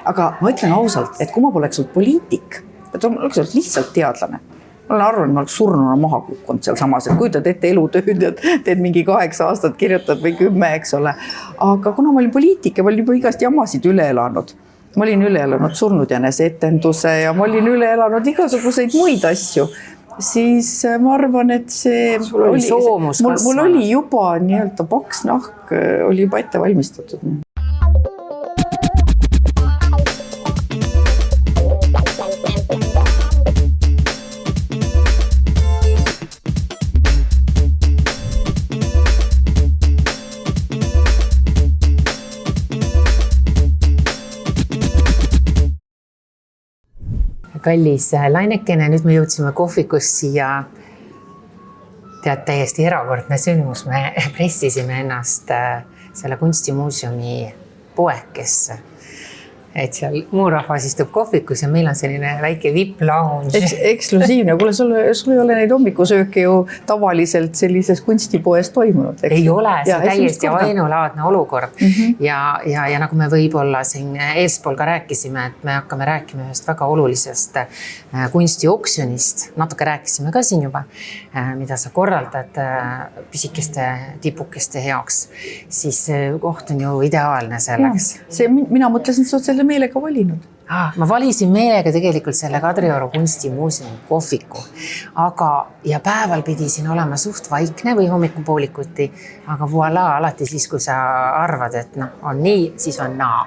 Aga ma ütlen ausalt, et kui ma poleks olnud poliitik, et ma oleks olnud lihtsalt teadlane, ma olen arvanud, ma oleks surnuna maha kukkunud seal samas, et kujutad ette elutööd ja teed mingi 8 aastat, kirjutad või 10, eks ole. Aga kuna ma olin poliitik ja ma olin juba igast jamasid üle elanud, ma olin üle elanud surnud jänese etenduse ja ma olin üle elanud igasuguseid muid asju, siis ma arvan, et see mul oli juba nii-öelda paks nahk, oli juba ette valmistatud. Kallis Lainekene, nüüd me jõudsime kohvikus siia täiesti erakordne sündmus. Me pressisime ennast selle kunstimuuseumi poekesse. Et seal muu rahvas istub kohvikus ja meil on selline väike VIP-lounge. Eksklusiivne, kuule, sul ei ole neid hommikusööke ju tavaliselt sellises kunstipoes toimunud. Ei ole, see täiesti ainulaadne olukord. Ja nagu me võib-olla siin eespool ka rääkisime, et me hakkame rääkima ühest väga olulisest kunstioksjonist. Natuke rääkisime ka siin juba, mida sa korraldad pisikeste tipukeste heaks. Siis koht on ju ideaalne selleks. Mina mõtlesin, et sa selle meelega valinud. Ma valisin meelega tegelikult selle Kadrioru kunstimuuseumi kohviku, ja päeval pidi siin olema suht vaikne või hommikupoolikuti, aga voilà, alati siis, kui sa arvad, et on nii, siis on naa.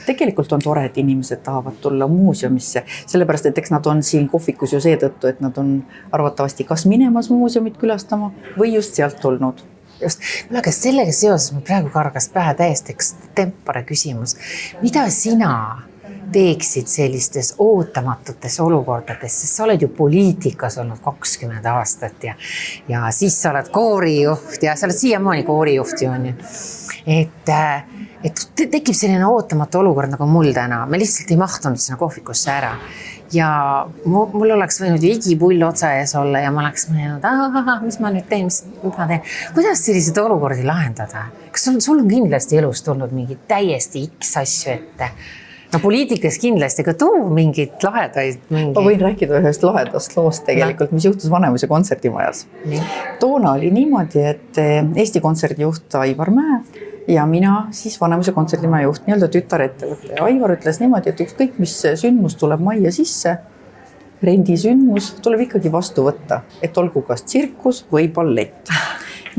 Tegelikult on tore, et inimesed tahavad tulla muuseumisse, sellepärast, et eks nad on siin kohvikus ju seetõttu, et nad on arvatavasti kas minemas muuseumit külastama või just sealt tulnud. Just. Aga sellega seoses ma praegu kargas pähe täiesti tempore küsimus. Mida sina teeksid sellistes ootamatutes olukordades, sest sa oled ju poliitikas olnud 20 aastat ja siis sa oled koorijuht ja sa oled siiamaani koorijuht ju on ju. Et tekib selline ootamatu olukord nagu mul täna. Me lihtsalt ei mahtunud sinna kohvikusse ära. Ja mul oleks võinud ju igipull otsa ees olla ja ma oleks mõelnud, mis ma nüüd teen, mis ma teen. Kuidas sellised olukordi lahendada? Kas sul on kindlasti elus tulnud mingi täiesti X asju ette? Poliitikas kindlasti, aga tuu mingid lahedaid. Ma võin rääkida ühest lahedast loost tegelikult, mis juhtus Vanemuise kontserdimajas. Toona oli niimoodi, et Eesti kontserdijuht Aivar Mäe ja mina siis Vanemuise kontserdimaja juht, nii-öelda tütarettevõte. Aivar ütles niimoodi, et ükskõik mis sündmus tuleb majja sisse, rendisündmus tuleb ikkagi vastu võtta, et olgu kas tsirkus või ballett.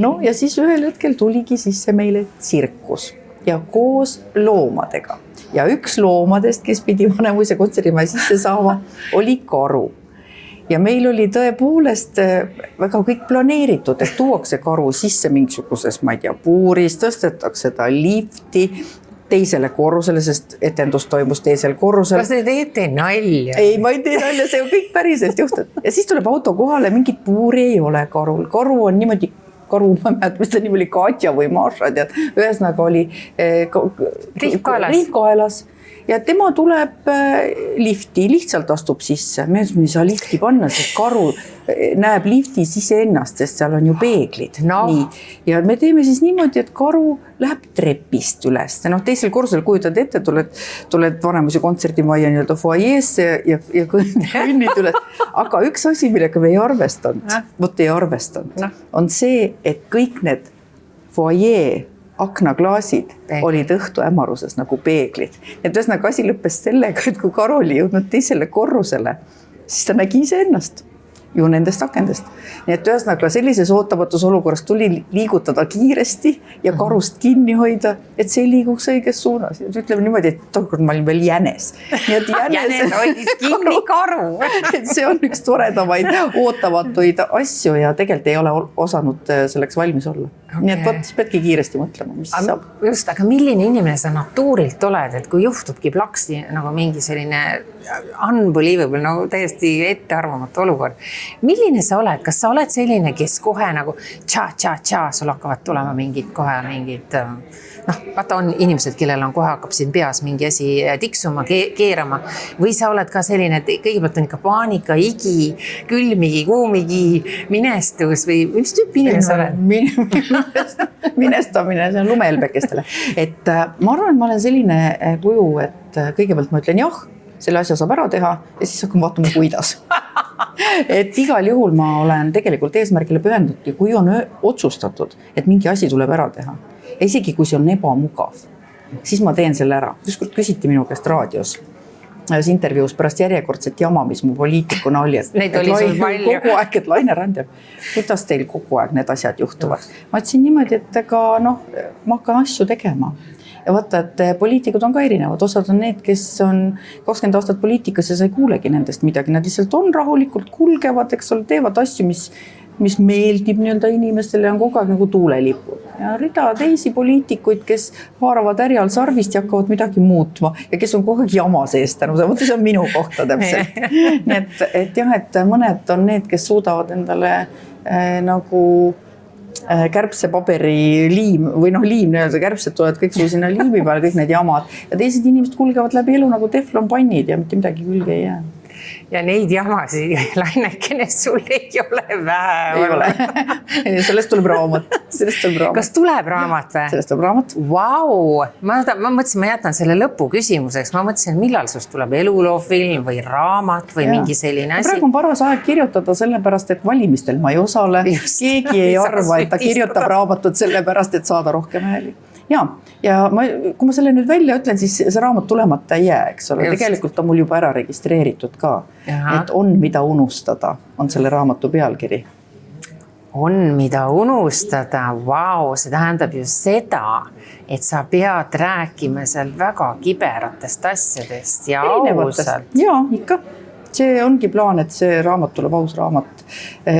Ja siis ühel hetkel tuligi sisse meile tsirkus ja koos loomadega. Ja üks loomadest, kes pidi Vanemuise kontserdimaja sisse saama, oli karu. Ja meil oli tõepoolest väga kõik planeeritud, et tuuakse karu sisse mingisuguses, ma ei tea, puuris, tõstetakse ta lifti teisele korrusele, sest etendus toimus teisel korrusel. Kas te teete nalja? Ei, ma ei tee nalja, see on kõik päriselt juhtud. Ja siis tuleb auto kohale, mingit puuri ei ole karul. Karu on niimoodi, ma mälet, mis ta nimi oli, Katja või Maša, ühesõnaga oli riivkaelas. Ja tema tuleb lifti, lihtsalt astub sisse. Me ei saa lifti panna, sest karu näeb liftis iseennast, sest seal on ju peeglid. Nii. Ja me teeme siis niimoodi, et karu läheb trepist üles. Teisel korrusel kujutad ette, tuled Vanemuise kontserdimaja nii-öelda foajeesse ja kõnnid üles. Aga üks asi, millega me ei arvestanud, on see, et kõik need foajee aknaklaasid olid õhtu ämaruses nagu peeglid. Et ühesõnaga asi lõppes sellega, et kui karu oli jõudnud teisele korrusele, siis ta nägi iseennast ju nendest akendest. Nii et ühesõnaga sellises ootamatus olukorras tuli liigutada kiiresti ja karust kinni hoida, et see liiguks õiges suunas. Ütleme niimoodi, et tookord ma olin veel jänes. Nii et jänes hoidis kinni karu. See on üks toredamaid ootamatuid asju ja tegelikult ei ole osanud selleks valmis olla. Okay. Nii et siis peadki kiiresti mõtlema, mis saab. Just, aga milline inimene sa natuurilt oled, et kui juhtubki plaksti nagu mingi selline unbelievable, nagu täiesti ettearvamatu olukord, milline sa oled, kas sa oled selline, kes kohe nagu tša, sul hakkavad tulema mingid vaata on inimesed, kellel on kohe hakkab siin peas mingi asi tiksuma, keerama või sa oled ka selline, et kõigepealt on ikka paanika, higi, külmigi, kuumigi, minestus või mis tüüpi inimene sa oled? Minestamine, see on lumehelbekestele. Et ma arvan, et ma olen selline kuju, et kõigepealt ma ütlen jah, selle asja saab ära teha ja siis hakkame vaatama, kuidas. Et igal juhul ma olen tegelikult eesmärgile pühendatud ja kui on otsustatud, et mingi asi tuleb ära teha, ja isegi kui see on ebamugav, siis ma teen selle ära. Ükskord küsiti minu käest raadios intervjuus pärast järjekordset jama, mis mu poliitikuna oli, Neid oli sul palju. Kogu aeg, et Laine Randjärv, kuidas teil kogu aeg need asjad juhtuvad? Ma ütlesin niimoodi, et ega ma hakkan asju tegema. Ja vaata, et poliitikud on ka erinevad, osad on need, kes on 20 aastat poliitikas ja sa ei kuulegi nendest midagi, nad lihtsalt on rahulikult, kulgevad, eks ole, teevad asju, mis meeldib inimestele ja on kogu aeg nagu tuulelipud. Ja rida teisi poliitikuid, kes haaravad härjal sarvist ja hakkavad midagi muutma ja kes on kogu aeg jama sees tänu. See on minu kohta täpselt. Nii et jah, et mõned on need, kes suudavad endale nagu kärbsepaberi liim või liim, kärbsed tulevad kõik sul sinna liimi peale, kõik need jamad ja teised inimesed kulgevad läbi elu nagu teflonpannid ja mitte midagi külge ei jää. Ja neid jamasid, Lainekene, sul ei ole vähe. Ei ole. Sellest tuleb raamat. Kas tuleb raamat või? Sellest tuleb raamat. Vau! Ma mõtlesin, ma jätan selle lõpu küsimuseks. Ma mõtlesin, millal sust tuleb eluloofilm või raamat või mingi selline asi. Praegu on paras aeg kirjutada sellepärast, et valimistel ma ei osale. Keegi ei arva, et ta kirjutab raamatut sellepärast, et saada rohkem hääli. Ja kui ma selle nüüd välja ütlen, siis see raamat tulemata ei jää, eks ole. Tegelikult on mul juba ära registreeritud ka, et on mida unustada, on selle raamatu pealkiri. On mida unustada, vau, see tähendab ju seda, et sa pead rääkima seal väga kiberatest asjadest ja ausalt. Ja, ikka. See ongi plaan, et see raamat tuleb aus raamat.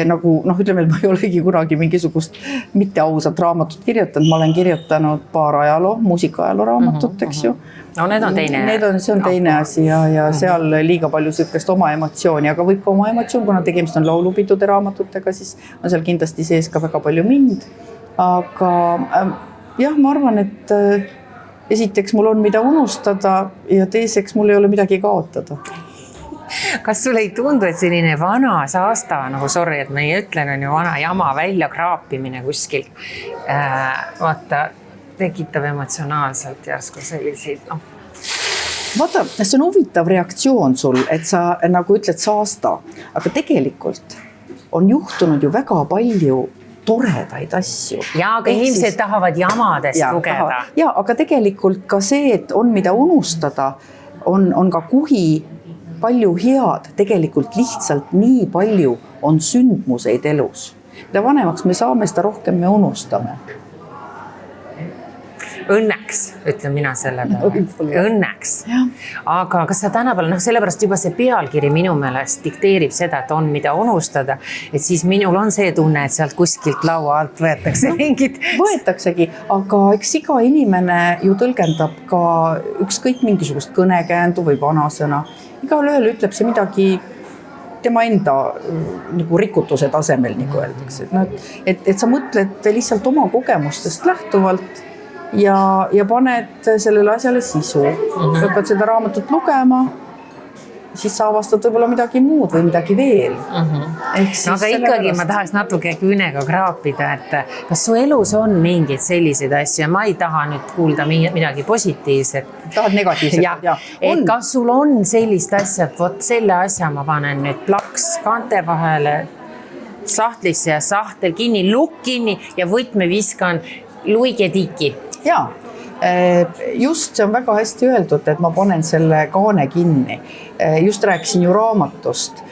Nagu, ütleme, et ma ei olegi kunagi mingisugust mitte ausat raamatut kirjutanud. Ma olen kirjutanud paar muusika-ajaloo raamatut, eks ju. No need on teine. See on teine asi ja seal liiga palju sükest oma emotsiooni, aga võib ka oma emotsioon, kuna tegemist on laulupidude raamatutega, siis on seal kindlasti sees ka väga palju mind. Aga jah, ma arvan, et esiteks mul on mida unustada ja teiseks mul ei ole midagi kaotada. Kas sul ei tundu, et selline vana saasta, sorry, et me ei ütlen, on ju vana jama välja kraapimine kuskil, vaata, tekitab emotsionaalselt järsku selliseid, Vaata, see on huvitav reaktsioon sul, et sa nagu ütled saasta, aga tegelikult on juhtunud ju väga palju toredaid asju. Ja, aga inimesed tahavad jamadest lugeda. Ja, aga tegelikult ka see, et on mida unustada, on ka kuhi palju head, tegelikult lihtsalt nii palju on sündmuseid elus. Mida vanemaks me saame, seda rohkem me unustame. Õnneks, ütlen mina selle peale. Õnneks. Aga kas sa tänapäeval, sellepärast juba see pealkiri minu meelest dikteerib seda, et on mida unustada, et siis minul on see tunne, et sealt kuskilt laua alt võetakse mingid. Võetaksegi, aga eks iga inimene ju tõlgendab ka ükskõik mingisugust kõnekäändu või vanasõna. Igal ühel ütleb see midagi tema enda nagu rikutuse tasemel, nagu öeldakse. Et sa mõtled lihtsalt oma kogemustest lähtuvalt ja paned sellele asjale sisu. Hakkad seda raamatut lugema, siis sa avastad võib-olla midagi muud või midagi veel. Aga ikkagi ma tahaks natuke küünega kraapida, et kas su elus on mingeid selliseid asju ja ma ei taha nüüd kuulda midagi positiivset. Tahad negatiivset? Et kas sul on sellist asja, et vot selle asja ma panen nüüd plaks kaante vahele sahtlisse ja sahtel kinni, lukk kinni ja võtme viskan luigetiki. Jaa, just see on väga hästi öeldud, et ma panen selle kaane kinni. Just rääkisin ju raamatust.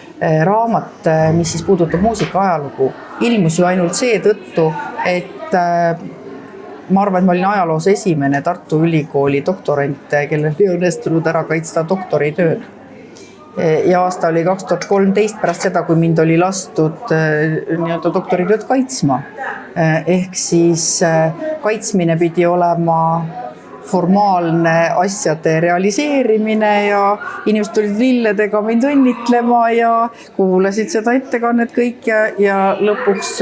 Raamat, mis siis puudutab muusika-ajalugu, ilmus ju ainult seetõttu, et ma arvan, et ma olin ajaloos esimene Tartu Ülikooli doktorant, kellel ei õnnestunud ära kaitsta doktoritööd. Ja aasta oli 2013 pärast seda, kui mind oli lastud doktoritööd kaitsma. Ehk siis kaitsmine pidi olema formaalne asjade realiseerimine ja inimesed tulid lilledega mind õnnitlema ja kuulasid seda ettekannet kõik ja lõpuks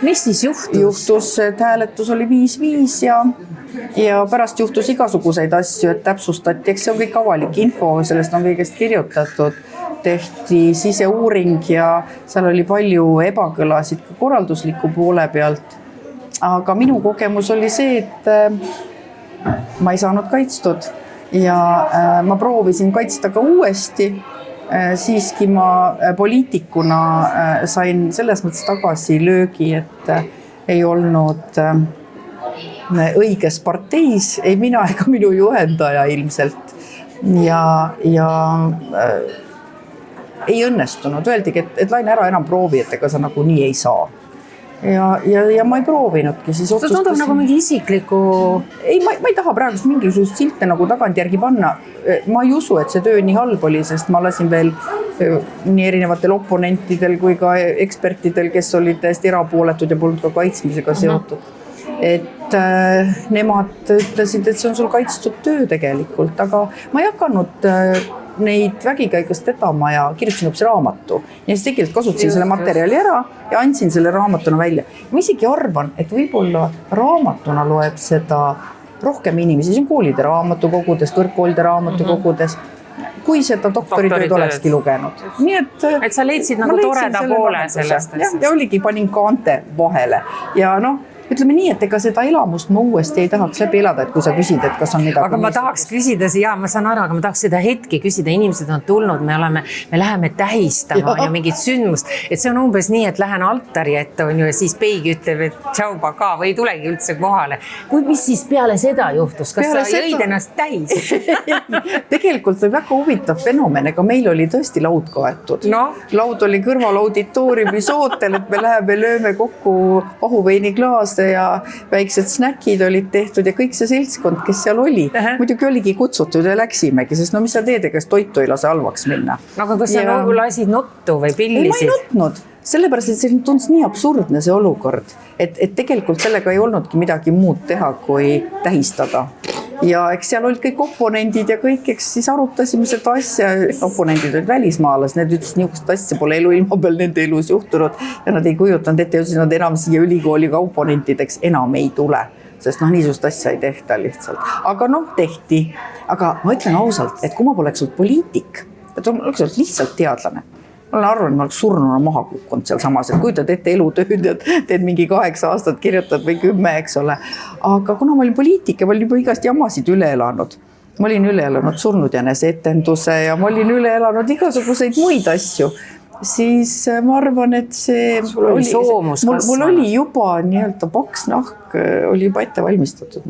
mis siis juhtus, et hääletus oli 5-5 ja pärast juhtus igasuguseid asju, et täpsustati, eks see on kõik avalik info, sellest on kõigest kirjutatud, tehti siseuuring ja seal oli palju ebakõlasid ka korraldusliku poole pealt. Aga minu kogemus oli see, et ma ei saanud kaitstud ja ma proovisin kaitsta ka uuesti. Siiski ma poliitikuna sain selles mõttes tagasi löögi, et ei olnud õiges parteis, ei mina ega minu juhendaja ilmselt ja ei õnnestunud. Öeldigi, et Laine ära enam proovi, et ega sa nagu nii ei saa. Ja ma ei proovinudki. Siis see tundub nagu mingi isikliku... Ei, ma ei taha praegust mingisugust silte nagu tagantjärgi panna. Ma ei usu, et see töö nii halb oli, sest ma lasin veel nii erinevatel oponentidel kui ka ekspertidel, kes olid täiesti erapooletud ja polnud ka kaitsmisega seotud. Et nemad ütlesid, et see on sul kaitstud töö tegelikult, aga ma ei hakanud neid vägikäigust vedama ja kirjutasin hoopis raamatu. Ja siis tegelikult kasutasin selle materjali ära ja andsin selle raamatuna välja. Ma isegi arvan, et võib-olla raamatuna loeb seda rohkem inimesi. See on koolide raamatukogudes, kõrgkoolide raamatukogudes, kui seda doktoritööd olekski lugenud. Nii et sa leidsid nagu toreda poole sellest. Ja oligi, panin kaante vahele ja ütleme nii, et ega seda elamust ma uuesti ei tahaks läbi elada, et kui sa küsid, et kas on midagi. Aga ma tahaks küsida, ma saan aru, aga ma tahaks seda hetki küsida, inimesed on tulnud, me läheme tähistama ja mingit sündmust, et see on umbes nii, et lähen altari ette on ju ja siis peigi ütleb, et tšau baka või ei tulegi üldse kohale. Mis siis peale seda juhtus? Kas sa jõid ennast täis? Tegelikult oli väga huvitav fenomen, ega meil oli tõesti laud kaetud. Laud oli kõrval auditooriumis ootel, et me läheme lööme kokku pahuveiniklaas ja väiksed snäkid olid tehtud ja kõik see seltskond, kes seal oli. Muidugi oligi kutsutud ja läksimegi, sest mis sa teed, ega toitu ei lase halvaks minna. Aga kas sa nagu lasid nuttu või pillisid? Ei, ma ei nutnud. Sellepärast, et see tundus nii absurdne see olukord, et tegelikult sellega ei olnudki midagi muud teha, kui tähistada. Ja eks seal olid kõik oponendid ja kõik, eks siis arutasime seda asja. Oponendid olid välismaalas, need ütles niisugust asja pole elu ilma peal nende elus juhtunud ja nad ei kujutanud ette, et nad enam siia ülikooliga oponentideks enam ei tule, sest niisugust asja ei tehta lihtsalt. Aga tehti. Aga ma ütlen ausalt, et kui ma poleks olnud poliitik, et ma oleks olnud lihtsalt teadlane, ma olen arvan, et ma oleks surnuna maha kukkunud seal samas, et kujutad ette elutööd ja teed mingi 8 aastat kirjutad või 10, eks ole. Aga kuna ma olin poliitik ja ma olin juba igast jamasid üle elanud. Ma olin üle elanud surnud jänese etenduse ja ma olin üle elanud igasuguseid muid asju. Siis ma arvan, et see... Mul oli juba nii-öelda paks nahk, oli juba ette valmistatud.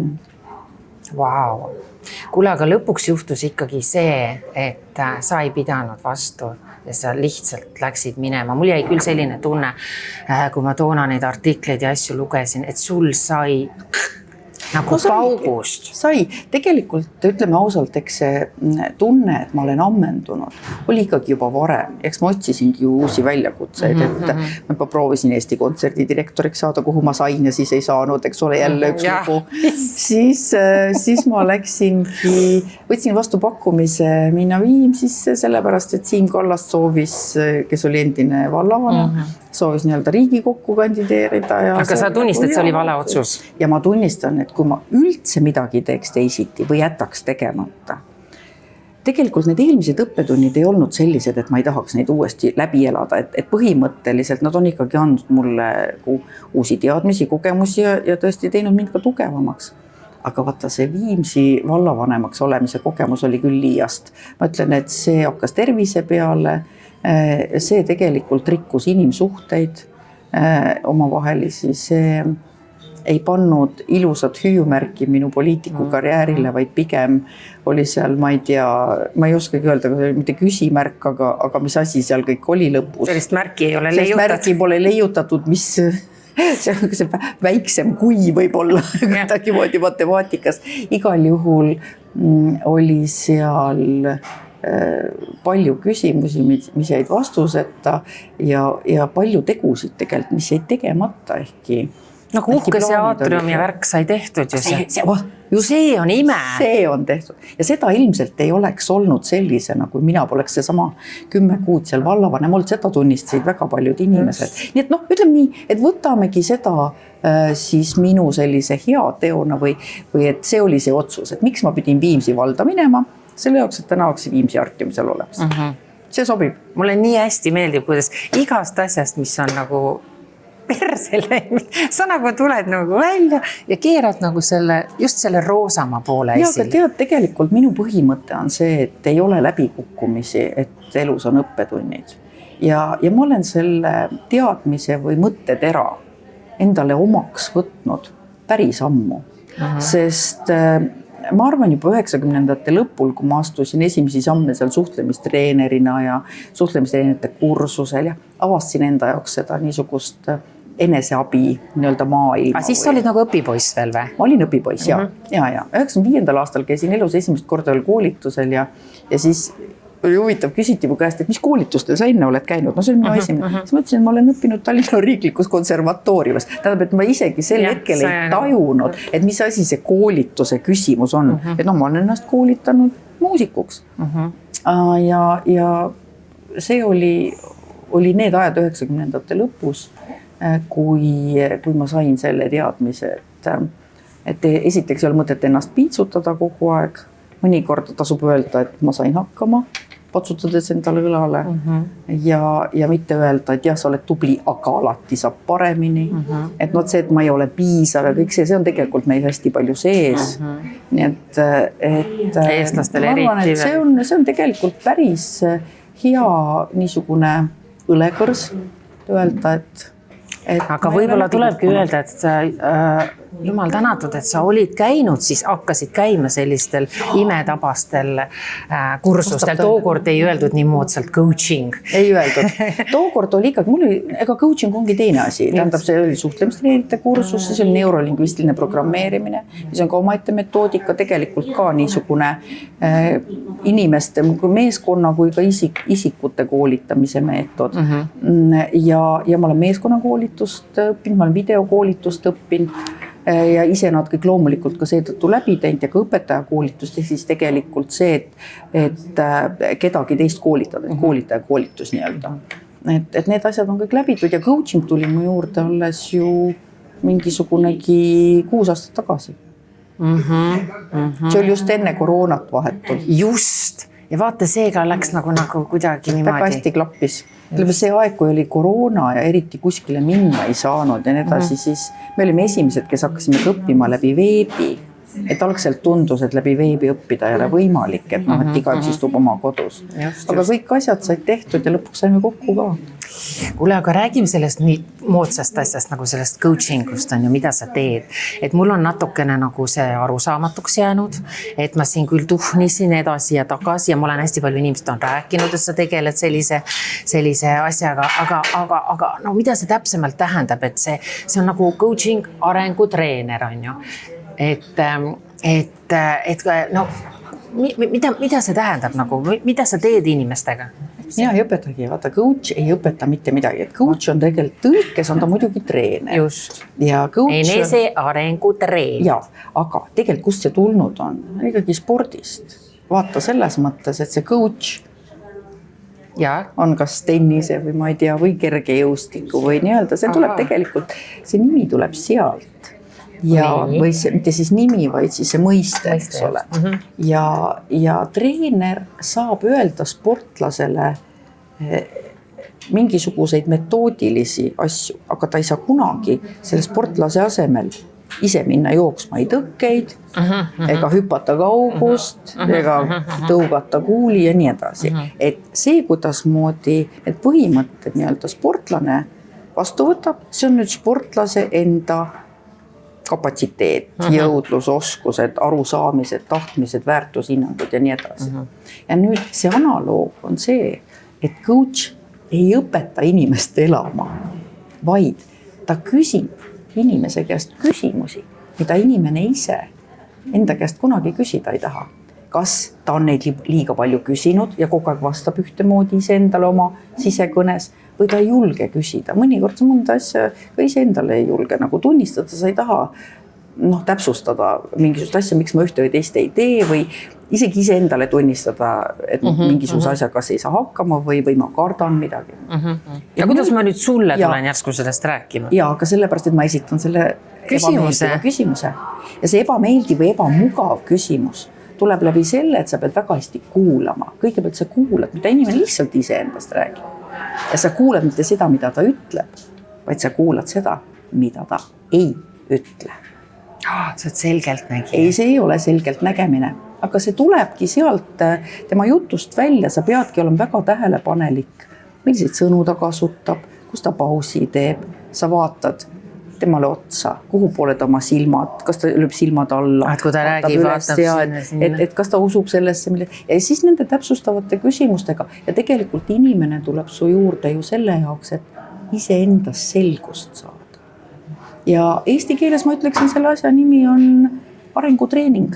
Vau. Kuule, aga lõpuks juhtus ikkagi see, et sa ei pidanud vastu ja sa lihtsalt läksid minema. Mul jäi küll selline tunne, kui ma toona neid artikleid ja asju lugesin, et sul sai nagu paugust. Sai. Tegelikult, ütleme ausalt, eks see tunne, et ma olen ammendunud, oli ikkagi juba varem. Eks ma otsisingi uusi väljakutseid, et ma proovisin Eesti Kontserdi direktoriks saada, kuhu ma sain ja siis ei saanud, eks ole, jälle üks lugu. Siis ma võtsin vastu pakkumise minna Viimsisse, sellepärast, et Siim Kallast soovis, kes oli endine vallavana, soovis nii-öelda Riigikokku kandideerida. Aga sa tunnistad, et see oli vale otsus? Ja ma tunnistan, et kui ma üldse midagi teeks teisiti või jätaks tegemata, tegelikult need eelmised õppetunnid ei olnud sellised, et ma ei tahaks neid uuesti läbi elada, et põhimõtteliselt nad on ikkagi andnud mulle uusi teadmisi, kogemusi ja tõesti teinud mind ka tugevamaks. Aga vaata, see Viimsi vallavanemaks olemise kogemus oli küll liiast. Ma ütlen, et see hakkas tervise peale, see tegelikult rikkus inimsuhteid omavahelisi, see ei pannud ilusat hüüumärki minu poliitikukarjäärile, vaid pigem oli seal, ma ei tea, ma ei oskagi öelda, mitte küsimärk, aga mis asi seal kõik oli lõpus. Sellist märki ei ole leiutatud. Sellist märki pole leiutatud, mis see on see väiksem kui võib-olla kuidagi moodi matemaatikas. Igal juhul oli seal palju küsimusi, mis jäid vastuseta ja palju tegusid tegelikult, mis jäid tegemata ehkki. Nagu uhke see aatrium ja värk sai tehtud ju see. see on ime. See on tehtud ja seda ilmselt ei oleks olnud sellisena, kui mina poleks seesama 10 kuud seal vallavanem olnud, seda tunnistasid väga paljud inimesed. Nii et ütleme nii, et võtamegi seda siis minu sellise hea teona või et see oli see otsus, et miks ma pidin Viimsi valda minema, selle jaoks, et täna oleks Viimsi artimisel olemas. See sobib. Mulle nii hästi meeldib, kuidas igast asjast, mis on nagu persele, sa nagu tuled nagu välja ja keerad nagu just selle roosama poole esile. Ja, aga tead, tegelikult minu põhimõte on see, et ei ole läbikukkumisi, et elus on õppetunnid. Ja ma olen selle teadmise või mõttetera endale omaks võtnud päris ammu, sest ma arvan juba 90ndate lõpul, kui ma astusin esimesi samme seal suhtlemistreenerina ja suhtlemistreenerite kursusel ja avastasin enda jaoks seda niisugust eneseabi nii-öelda maailma. Aga siis sa olid nagu õpipoiss veel või? Ma olin õpipoiss, ja. 95. aastal käisin elus esimest korda koolitusel ja siis oli huvitav, küsiti mu käest, et mis koolitustel sa enne oled käinud? No see on minu esimene. Siis ma ütlesin, et ma olen õppinud Tallinna Riiklikus konservatooriumis. Tähendab, et ma isegi sel hetkel ei tajunud, et mis asi see koolituse küsimus on. Et ma olen ennast koolitanud muusikuks. Ja see oli need ajad 90ndate lõpus, kui ma sain selle teadmise, et esiteks ei ole mõtet ennast piitsutada kogu aeg. Mõnikord tasub öelda, et ma sain hakkama, patsutades endale õlale ja mitte öelda, et jah, sa oled tubli, aga alati saab paremini. Et see, et ma ei ole piisav ja kõik see on tegelikult meil hästi palju sees. Nii et eestlastele eriti. See on tegelikult päris hea niisugune õlekõrs öelda, aga võib-olla tulebki öelda, et jumal tänatud, et sa olid käinud, siis hakkasid käima sellistel imetabastel kursustel. Tookord ei öeldud nii moodsalt coaching. Ei öeldud. Tookord oli ikkagi, ega coaching ongi teine asi. Tähendab, see oli suhtlemistreenerite kursus, siis oli neurolingvistiline programmeerimine. See on ka omaette metoodika, tegelikult ka niisugune inimeste, meeskonna kui ka isikute koolitamise meetod. Ja ma olen meeskonnakoolitust õppinud, ma olen videokoolitust õppinud ja ise nad kõik loomulikult ka seetõttu läbi teinud ja ka õpetajakoolitust ja siis tegelikult see, et kedagi teist koolitada, koolitaja koolitus nii-öelda. Et need asjad on kõik läbitud ja coaching tuli mu juurde alles ju mingisugunegi 6 aastat tagasi. See oli just enne koroonat vahetult. Just! Ja vaata, seega läks nagu kuidagi niimoodi. Väga hästi klappis. See aeg, kui oli koroona ja eriti kuskile minna ei saanud ja need asi, siis me olime esimesed, kes hakkasime õppima läbi veebi. Et algselt tundus, et läbi veebi õppida ei ole võimalik, et igaüks istub oma kodus. Aga kõik asjad said tehtud ja lõpuks saime kokku ka. Kuule, aga räägime sellest nii moodsast asjast nagu sellest coachingust on ju, mida sa teed. Et mul on natukene nagu see arusaamatuks jäänud, et ma siin küll tuhnisin edasi ja tagasi ja ma olen hästi palju inimesed on rääkinud, et sa tegeled sellise asjaga, aga no mida see täpsemalt tähendab, et see on nagu coaching arengutreener on ju. No, mida see tähendab nagu, mida sa teed inimestega? Mina ei õpetagi, vaata, coach ei õpeta mitte midagi, et coach on tegelikult tõlkes, on ta muidugi treener. Just. Ja coach enese arengutreener. Ja, aga tegelikult kust see tulnud on? Ikkagi spordist. Vaata selles mõttes, et see coach on kas tennise või ma ei tea, või kergejõustiku või nii-öelda, see tuleb tegelikult, see nimi tuleb sealt. Ja, või see, mitte siis nimi, vaid siis see mõiste, eks ole. Ja treener saab öelda sportlasele mingisuguseid metoodilisi asju, aga ta ei saa kunagi selle sportlase asemel ise minna jooksma ei tõkkeid, ega hüpata kaugust, ega tõugata kuuli ja nii edasi. Et see, kuidas moodi, et põhimõtted nii-öelda sportlane vastu võtab, see on nüüd sportlase enda kapatsiteet, jõudlus, oskused, arusaamised, tahtmised, väärtushinnangud ja nii edasi. Ja nüüd see analoog on see, et coach ei õpeta inimest elama, vaid ta küsib inimese käest küsimusi, mida inimene ise enda käest kunagi küsida ei taha. Kas ta on neid liiga palju küsinud ja kogu aeg vastab ühtemoodi ise endale oma sisekõnes või ta ei julge küsida. Mõnikord sa mõnda asja ka ise endale ei julge nagu tunnistada, sa ei taha täpsustada mingisugust asja, miks ma ühte või teist ei tee või isegi iseendale tunnistada, et mingisuguse asja kas ei saa hakkama või ma kardan midagi. Ja kuidas ma nüüd sulle tulen järsku sellest rääkima? Ja, aga sellepärast, et ma esitan selle ebameeldiva küsimuse. Ja see ebameeldiv või ebamugav küsimus tuleb läbi selle, et sa pead väga hästi kuulama. Kõigepealt sa kuulad, mida inimene lihtsalt iseendast räägib. Ja sa kuulad mitte seda, mida ta ütleb, vaid sa kuulad seda, mida ta ei ütle. See on selgelt nägi. Ei, see ei ole selgelt nägemine, aga see tulebki sealt tema jutust välja. Sa peadki olema väga tähelepanelik, milliseid sõnu ta kasutab, kus ta pausi teeb. Sa vaatad temale otsa, kuhu poole ta oma silmad, kas ta lööb silmad alla. Kui ta räägib, vaatab sinna. Et kas ta usub sellesse, ja siis nende täpsustavate küsimustega. Ja tegelikult inimene tuleb su juurde ju selle jaoks, et iseendas selgust saada. Ja eesti keeles ma ütleksin, selle asja nimi on arengutreening.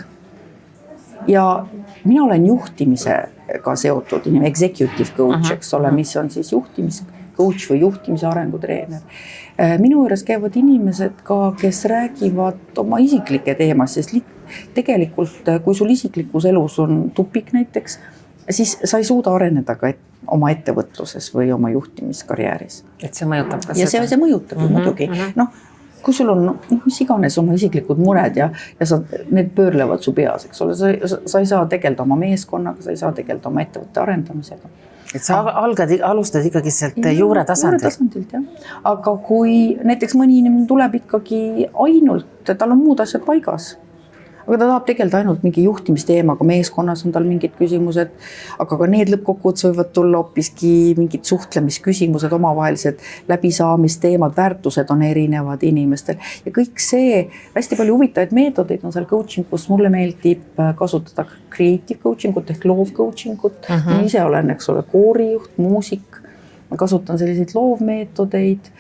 Ja mina olen juhtimisega seotud, executive coach, eks ole, mis on siis juhtimiscoach või juhtimise arengutreener. Minu juures käivad inimesed ka, kes räägivad oma isiklike teemas, sest tegelikult, kui sul isiklikus elus on tupik näiteks, siis sa ei suuda areneda ka oma ettevõtluses või oma juhtimiskarjääris. Et see mõjutab ka ja seda? Ja see mõjutab ju muidugi. Kui sul on mis iganes oma isiklikud mured ja need pöörlevad su peas, eks ole, sa ei saa tegelda oma meeskonnaga, sa ei saa tegelda oma ettevõtte arendamisega. Et sa alustad ikkagi sealt juure tasandilt. Aga kui näiteks mõni inimene tuleb ikkagi ainult, tal on muud asjad paigas, aga ta tahab tegelda ainult mingi juhtimisteemaga, meeskonnas on tal mingid küsimused, aga ka need lõppkokkuvõttes võivad tulla hoopiski mingid suhtlemisküsimused, omavahelised läbisaamisteemad, väärtused on erinevad inimestel. Ja kõik see, hästi palju huvitavaid meetodeid on seal coaching, kus mulle meeldib kasutada creative coaching ut ehk loov coaching ut. Ma ise olen, eks ole, koorijuht, muusik. Ma kasutan selliseid loovmeetodeid,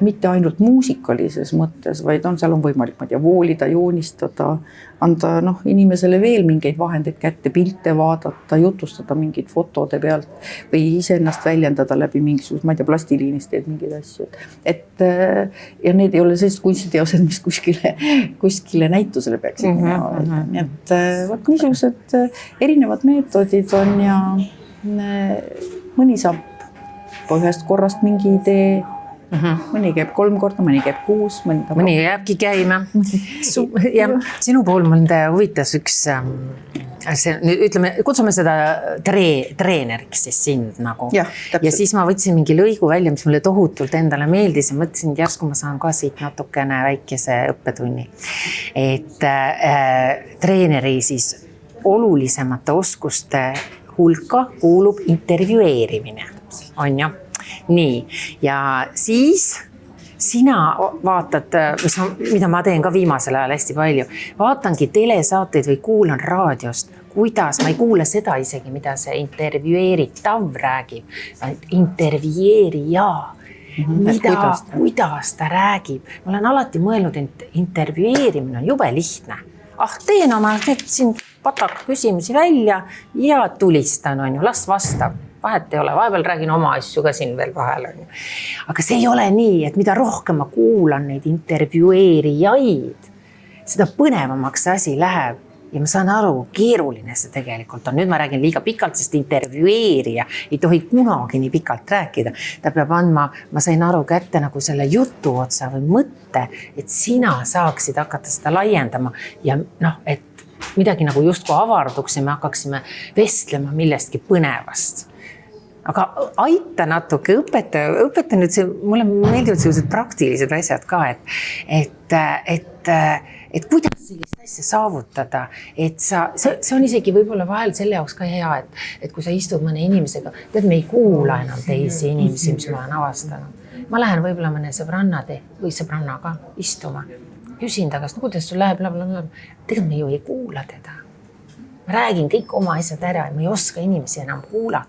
mitte ainult muusikalises mõttes, vaid seal on võimalik voolida, joonistada, anda inimesele veel mingeid vahendeid kätte, pilte vaadata, jutustada mingid fotode pealt või iseennast väljendada läbi mingisugust, ma ei tea, plastiliinist teed mingeid asju. Ja need ei ole sellised kunstiteosed, mis kuskile näitusele peaksid. Niisugused erinevad meetodid on ja mõni saab ühest korrast mingi idee, mõni käib 3 korda, mõni käib 6, mõni jääbki käima. Ja sinu pool mul huvitas üks, ütleme, kutsume seda treeneriks siis sind nagu. Ja siis ma võtsin mingi lõigu välja, mis mulle tohutult endale meeldis ja mõtlesin, et järsku ma saan ka siit natukene väikese õppetunni. Et treeneri siis olulisemate oskuste hulka kuulub intervjueerimine, on ju? Nii, ja siis sina vaatad, mida ma teen ka viimasel ajal hästi palju, vaatangi telesaateid või kuulan raadiost, kuidas, ma ei kuule seda isegi, mida see intervjueeritav räägib, intervjueerija, kuidas ta räägib. Ma olen alati mõelnud, et intervjueerimine on jube lihtne. Teen oma siin pataka küsimusi välja ja tulistan, on ju, las vastab. Vahet ei ole, vahepeal räägin oma asju ka siin veel vahel. Aga see ei ole nii, et mida rohkem ma kuulan neid intervjueerijaid, seda põnevamaks see asi läheb. Ja ma saan aru, keeruline see tegelikult on. Nüüd ma räägin liiga pikalt, sest intervjueerija ei tohi kunagi nii pikalt rääkida. Ta peab andma, ma sain aru kätte nagu selle jutu otsa või mõtte, et sina saaksid hakata seda laiendama ja et midagi nagu justkui avarduks ja me hakkaksime vestlema millestki põnevast. Aga aita natuke, õpeta nüüd see, mulle meeldivad sellised praktilised asjad ka, et kuidas sellist asja saavutada, et see on isegi võib-olla vahel selle jaoks ka hea, et kui sa istud mõne inimesega, tead, me ei kuula enam teisi inimesi, mis ma olen avastanud. Ma lähen võib-olla mõne sõbrannaga istuma, küsin ta käest, kuidas sul läheb, tegelikult me ju ei kuula teda. Ma räägin kõik oma asjad ära ja ma ei oska inimesi enam kuulata.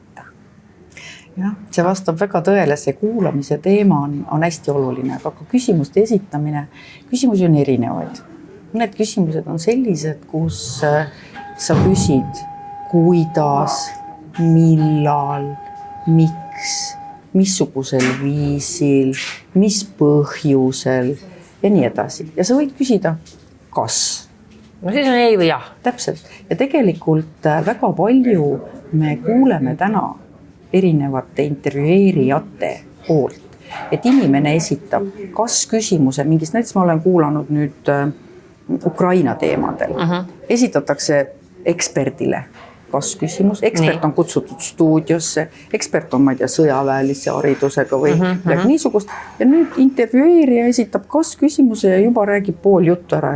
Ja, see vastab väga tõele, see kuulamise teema on hästi oluline, aga küsimuste esitamine, küsimusi on erinevaid. Need küsimused on sellised, kus sa küsid, kuidas, millal, miks, missugusel viisil, mis põhjusel ja nii edasi. Ja sa võid küsida kas. No siis on ei või jah. Täpselt. Ja tegelikult väga palju me kuuleme täna erinevate intervjueerijate poolt, et inimene esitab kas küsimuse mingist, näiteks ma olen kuulanud nüüd Ukraina teemadel, esitatakse eksperdile kas küsimus, ekspert on kutsutud stuudiosse, ekspert on, ma ei tea, sõjaväelise haridusega või midagi niisugust ja nüüd intervjueerija esitab kas küsimuse ja juba räägib pool juttu ära.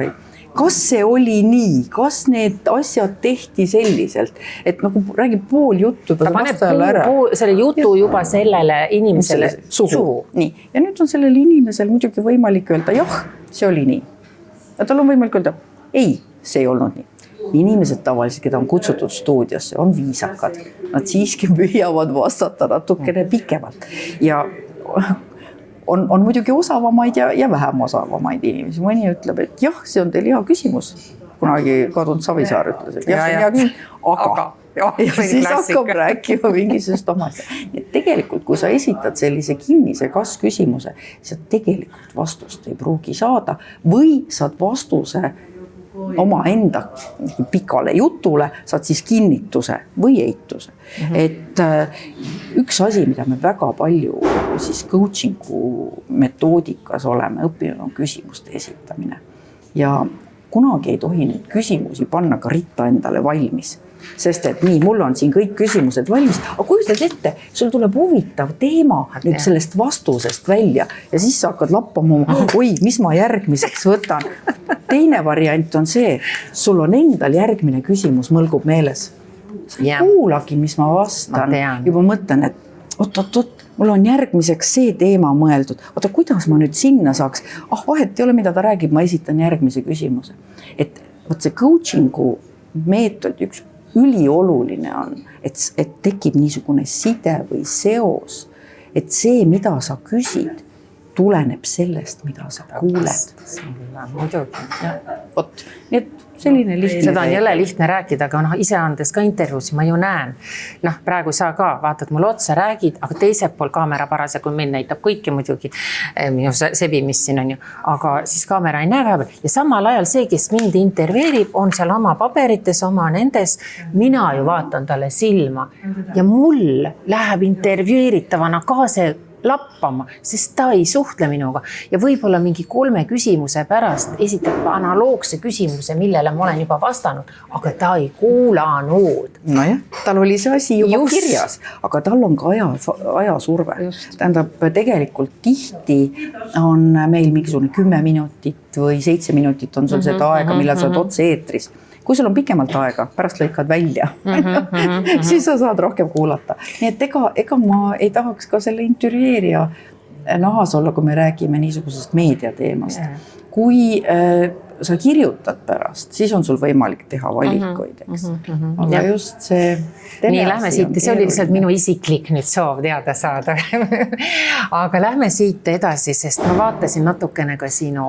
Kas see oli nii, kas need asjad tehti selliselt, et nagu räägib pool juttu. Ta paneb selle jutu juba sellele inimesele suhu. Nii. Ja nüüd on sellel inimesel muidugi võimalik öelda, jah, see oli nii. Ja tal on võimalik öelda, ei, see ei olnud nii. Inimesed tavaliselt, keda on kutsutud stuudiosse, on viisakad. Nad siiski püüavad vastata natukene pikemalt. Ja on muidugi osavamaid ja vähem osavamaid inimesi. Mõni ütleb, et jah, see on teil hea küsimus. Kunagi kadunud Savisaar ütles, et jah, see on hea küsimus, aga ja siis hakkab rääkima mingisugust omast. Tegelikult, kui sa esitad sellise kinnise kas-küsimuse, sa tegelikult vastust ei pruugi saada või saad vastuse oma enda pikale jutule, saad siis kinnituse või eituse. Et üks asi, mida me väga palju siis coachingu metoodikas oleme õppinud, on küsimuste esitamine. Ja kunagi ei tohi neid küsimusi panna ka ritta endale valmis. Sest et nii, mul on siin kõik küsimused valmis, aga kujutad ette, sul tuleb huvitav teema nüüd sellest vastusest välja ja siis sa hakkad lappama, oi, mis ma järgmiseks võtan. Teine variant on see, sul on endal järgmine küsimus mõlgub meeles. Sa ei kuulagi, mis ma vastan. Juba mõtlen, et oot, mul on järgmiseks see teema mõeldud. Oota, kuidas ma nüüd sinna saaks? Vahet ei ole, mida ta räägib, ma esitan järgmise küsimuse. Et võt see coachingu meetod üks ülioluline on, et tekib niisugune side või seos, et see, mida sa küsid, tuleneb sellest, mida sa kuuled. Muidugi. Vot, nii et selline lihtne. Seda on jälle lihtne rääkida, aga ise andes ka intervjuusi ma ju näen. Praegu sa ka vaatad mulle otsa, räägid, aga teised pool kaamera parase, kui meil näitab kõiki muidugi minu sebi, mis siin on ju, aga siis kaamera ei näe vahepeal. Ja samal ajal see, kes mind intervjueerib, on seal oma paberites, oma nendes. Mina ju vaatan talle silma ja mul läheb intervjueeritavana ka see lappama, sest ta ei suhtle minuga ja võib-olla mingi 3 küsimuse pärast esitab analoogse küsimuse, millele ma olen juba vastanud, aga ta ei kuulanud. Nojah, tal oli see asi juba kirjas, aga tal on ka ajasurve. Tähendab, tegelikult tihti on meil mingisugune 10 minutit või 7 minutit on sul seda aega, millal sa oled otse eetris. Kui sul on pikemalt aega, pärast lõikad välja, siis sa saad rohkem kuulata. Nii et ega ma ei tahaks ka selle intervjueerija nahas olla, kui me räägime niisugusest meediateemast. Kui sa kirjutad pärast, siis on sul võimalik teha valikuid, eks. Aga just see... Nii, lähme siit, see oli lihtsalt minu isiklik nüüd soov teada saada. Aga lähme siit edasi, sest ma vaatasin natukene ka sinu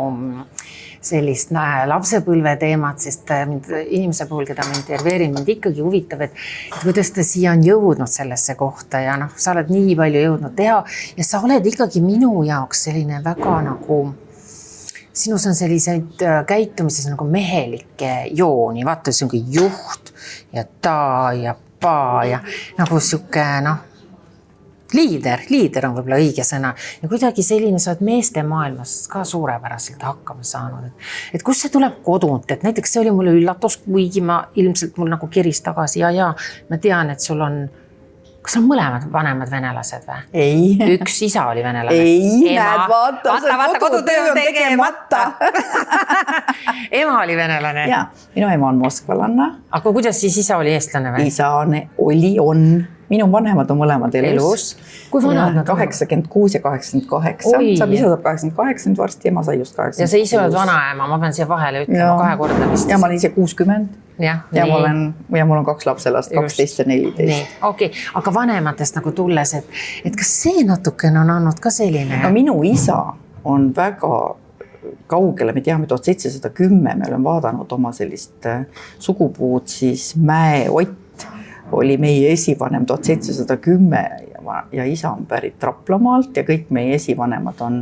sellist lapsepõlve teemat, sest inimese puhul, keda ma intervjueerin, mind ikkagi huvitab, et kuidas ta siia on jõudnud sellesse kohta ja sa oled nii palju jõudnud teha ja sa oled ikkagi minu jaoks selline väga nagu, sinus on selliseid käitumises nagu mehelikke jooni, vaata see on juht ja ta ja pa ja nagu siuke liider on võib-olla õige sõna ja kuidagi selline sa oled meeste maailmas ka suurepäraselt hakkama saanud. Et kus see tuleb kodunt, et näiteks see oli mulle üllatus, kuigi ma ilmselt mul nagu keris tagasi ja ma tean, et sul on, kas on mõlemad vanemad venelased või? Ei. Üks isa oli venelane. Ei, näed, vaata, see kodutöö on tegemata. Ema oli venelane. Ja, minu ema on moskvalanna. Aga kuidas siis isa oli eestlane või? Isa on. Minu vanemad on mõlemad elus. Kui vanad nad on? 86 ja 88. Saab isa saab 88 varsti, ema sai just 86. Ja sa ise oled vanaema, ma pean siia vahele ütlema 2 korda vist. Ja ma olen ise 60. Ja mul on 2 lapselast, 12 ja 14. Nii, okei. Aga vanematest nagu tulles, et kas see natukene on andnud ka selline? No minu isa on väga kaugele, me teame 1710, me oleme vaadanud oma sellist sugupuud, siis Mäe-Ott oli meie esivanem 1710 ja isa on pärit Raplamaalt ja kõik meie esivanemad on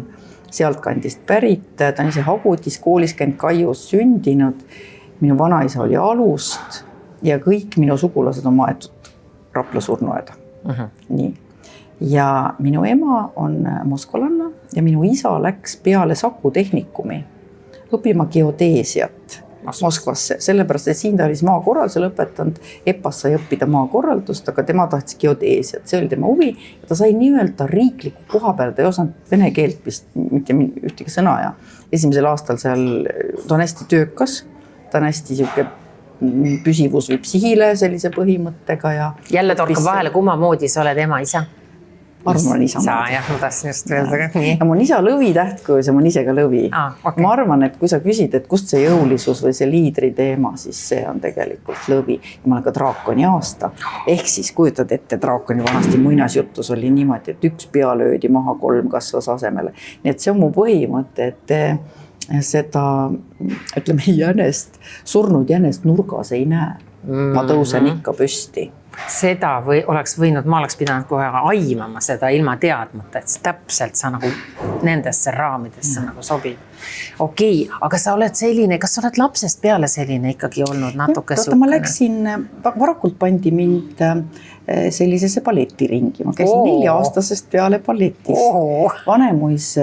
sealtkandist pärit, ta on ise Hagutis koolis käinud, Kaius sündinud. Minu vanaisa oli Alust ja kõik minu sugulased on maetud Rapla surnuaeda. Nii. Ja minu ema on moskvalanna ja minu isa läks peale Saku tehnikumi õppima geodeesiat Moskvasse, sellepärast, et siin ta oli maakorralduse lõpetanud, EPA-s sai õppida maakorraldust, aga tema tahtis geodeesiat, see oli tema huvi ja ta sai nii-öelda riikliku koha peal, ta ei osanud vene keelt vist mitte ühtegi sõna ja esimesel aastal seal ta on hästi töökas, ta on hästi siuke püsivus viib sihile sellise põhimõttega ja jälle torkab vahele, kumma moodi sa oled ema isa? Arvan on isa. Jah, ma tahtsin just öelda. Ja mun isa lõvi tähtkuju, see mun ise ka lõvi. Okay. Ma arvan, et kui sa küsid, et kust see jõulisus või see liidri teema, siis see on tegelikult lõvi. Ja ma olen ka draakoni aasta. Ehk siis kujutad ette, draakoni vanasti muinasjutus oli niimoodi, et üks pea löödi maha, 3 kasvas asemele. Nii et see on mu põhimõte, et seda, ütleme, surnud jänest nurgas ei näe. Ma tõusen ikka püsti. Seda või oleks võinud, ma oleks pidanud kohe aimama seda ilma teadmata, et täpselt sa nagu nendesse raamidesse nagu sobib. Okei, aga sa oled selline, kas sa oled lapsest peale selline ikkagi olnud natuke suhkene? Ma läksin, varakult pandi mind sellisesse balletiringi. Ma käisin 4-aastasest peale balletis. Vanemuis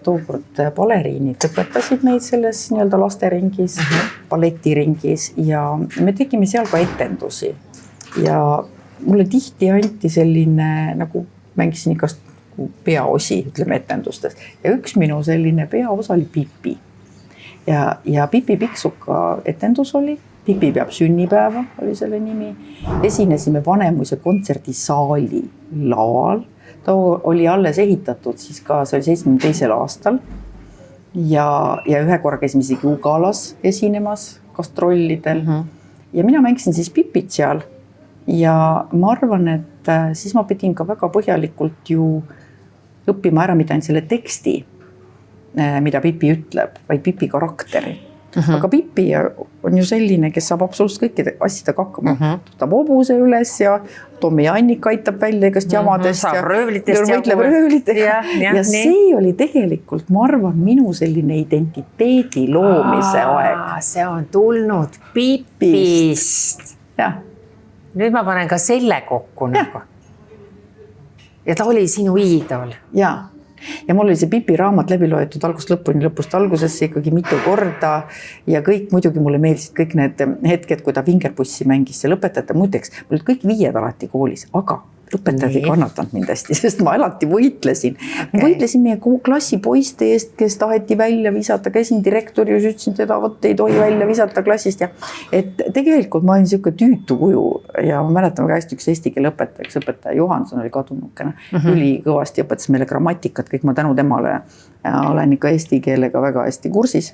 tookord baleriinid õpetasid meid selles nii-öelda lasteringis, balletiringis ja me tegime seal ka etendusi. Ja mulle tihti anti selline, nagu mängisin ikast peaosi, ütleme etendustes. Ja üks minu selline peaosa oli Pipi. Ja Pipi Piksuka etendus oli. Pipi peab sünnipäeva, oli selle nimi. Esinesime Vanemuise kontserdisaali laval. Ta oli alles ehitatud, siis ka see oli 72. aastal. Ja ühe korra käisime isegi Ugalas esinemas gastrollidel. Ja mina mängisin siis Pipit seal. Ja ma arvan, et siis ma pidin ka väga põhjalikult ju õppima ära mitte ainult selle teksti, mida Pipi ütleb, vaid Pipi karakteri. Aga Pipi on ju selline, kes saab absoluutselt kõikide asjadega hakkama. Ta hobuse üles ja Tommi ja Annika aitab välja igast jamadest. Saab röövlitest ja see oli tegelikult, ma arvan, minu selline identiteedi loomise aeg. See on tulnud Pipist. Jah. Nüüd ma panen ka selle kokku nagu. Ja ta oli sinu iidol. Ja mul oli see Pipi raamat läbi loetud algust lõpuni, lõpust algusesse ikkagi mitu korda ja kõik muidugi mulle meeldisid kõik need hetked, kui ta Vingerpussi mängis seal õpetajate. Muideks, mul olid kõik 5 alati koolis, aga õpetajad ei kannatanud mind hästi, sest ma alati võitlesin. Okay. Võitlesin meie klassi poiste eest, kes taheti välja visata, käisin direktori ja ütlesin, teda võtta ei tohi välja visata klassist. Ja et tegelikult ma olin siuke tüütu kuju ja ma mäletan väga hästi üks eesti keele õpetaja Johanson oli kadunukene. Üli kõvasti õpetas meile grammatikat, kõik ma tänu temale olen ikka eesti keelega väga hästi kursis.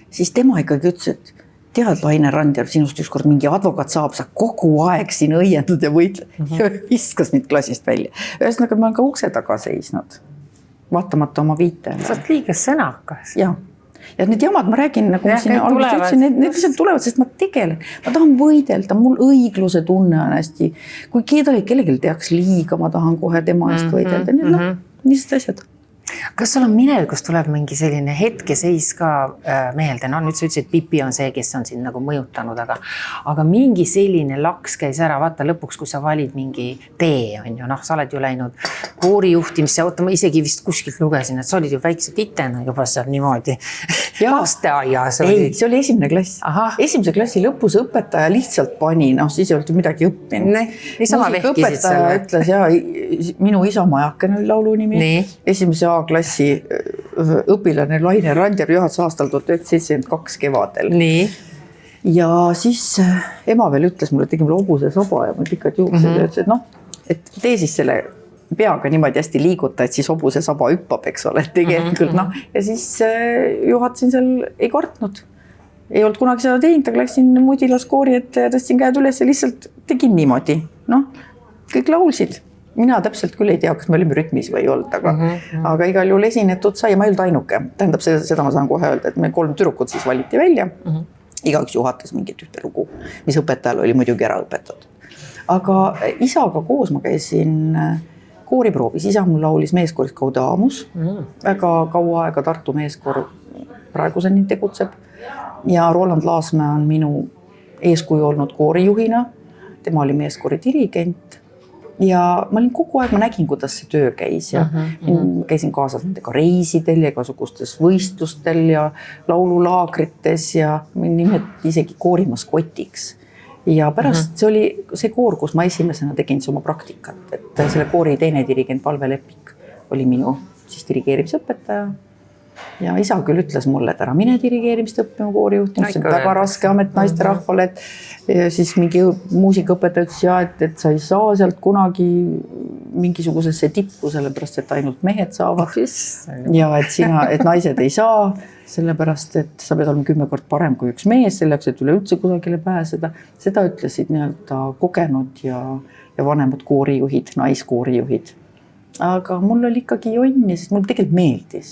Siis tema ikkagi ütles, et tead, Laine Randjärv, sinust ükskord mingi advokaat saab, sa kogu aeg siin õiendud ja võitled ja viskas mind klassist välja. Ühesõnaga, ma olen ka ukse taga seisnud, vaatamata oma viitele. Sa oled liiga sõnakas. Ja need jamad, ma räägin, nagu siin alguses ütlesin, need lihtsalt tulevad, sest ma tegelen. Ma tahan võidelda, mul õigluse tunne on hästi. Kui kellelgi tehaks liiga, ma tahan kohe tema eest võidelda. Niised asjad. Kas sul on minevikust tuleb mingi selline hetkeseis ka meelde? No nüüd sa ütlesid, et Pipi on see, kes on sind nagu mõjutanud, aga mingi selline laks käis ära, vaata lõpuks, kui sa valid mingi tee, on ju, sa oled ju läinud koorijuhtimisse, ma isegi vist kuskilt lugesin, et sa olid ju väikse titena juba seal niimoodi. Lasteaias oli. Ei, see oli esimene klass. Esimese klassi lõpus õpetaja lihtsalt pani, siis ei olnud midagi õppinud. Niisama vehkisid õpetaja ütles, minu isa Majaken oli laulu nimi. Esimese A-klassi õpilane Laine Randjärv 9. aastal 1972 kevadel. Nii. Ja siis ema veel ütles mulle, et tegi mulle hobuse soba ja mul pikad juuksed ja ütles, et tee siis selle peaga niimoodi hästi liiguta, et siis hobuse saba hüppab, eks ole, tegelikult ja siis juhatasin seal, ei kartnud. Ei olnud kunagi seda teinud, aga läksin Mudilas koori ette ja tõstsin käed üles ja lihtsalt tegin niimoodi. Kõik laulsid. Mina täpselt küll ei tea, kas me olime rütmis või ei olnud, aga igal juhul esinetud sai ja ma ei olnud ainuke. Tähendab, seda ma saan kohe öelda, et me 3 tüdrukut siis valiti välja. Igaüks juhatas mingit ühte lugu, mis õpetajal oli muidugi ära õpetatud. Aga isaga koos ma käisin kooriproovis, isa mul laulis meeskooris Gaudamus, väga kaua aega Tartu meeskoor praeguseni tegutseb ja Roland Laasmäe on minu eeskuju olnud koorijuhina, tema oli meeskoori dirigent ja ma olin kogu aeg, ma nägin, kuidas see töö käis ja käisin kaasas nendega reisidel ja igasugustes võistlustel ja laululaagrites ja nimetati isegi koorimaskotiks. Ja pärast see oli see koor, kus ma esimesena tegin oma praktikat, et selle koori teine dirigent Valve Lepik oli minu siis dirigeerimisõpetaja. Ja isa küll ütles mulle, et ära mine dirigeerimist õppima koorijuhtimist, see on väga raske amet naiste rahvale, et siis mingi muusikaõpetaja ütles ja, et sa ei saa sealt kunagi mingisugusesse tippu, sellepärast, et ainult mehed saavad ja et naised ei saa, sellepärast, et sa pead olema 10 kord parem kui üks mees, selleks, et üleüldse kusagile pääseda. Seda ütlesid nii-öelda kogenud ja vanemad koorijuhid, naiskoorijuhid. Aga mul oli ikkagi jonni, sest mul tegelikult meeldis.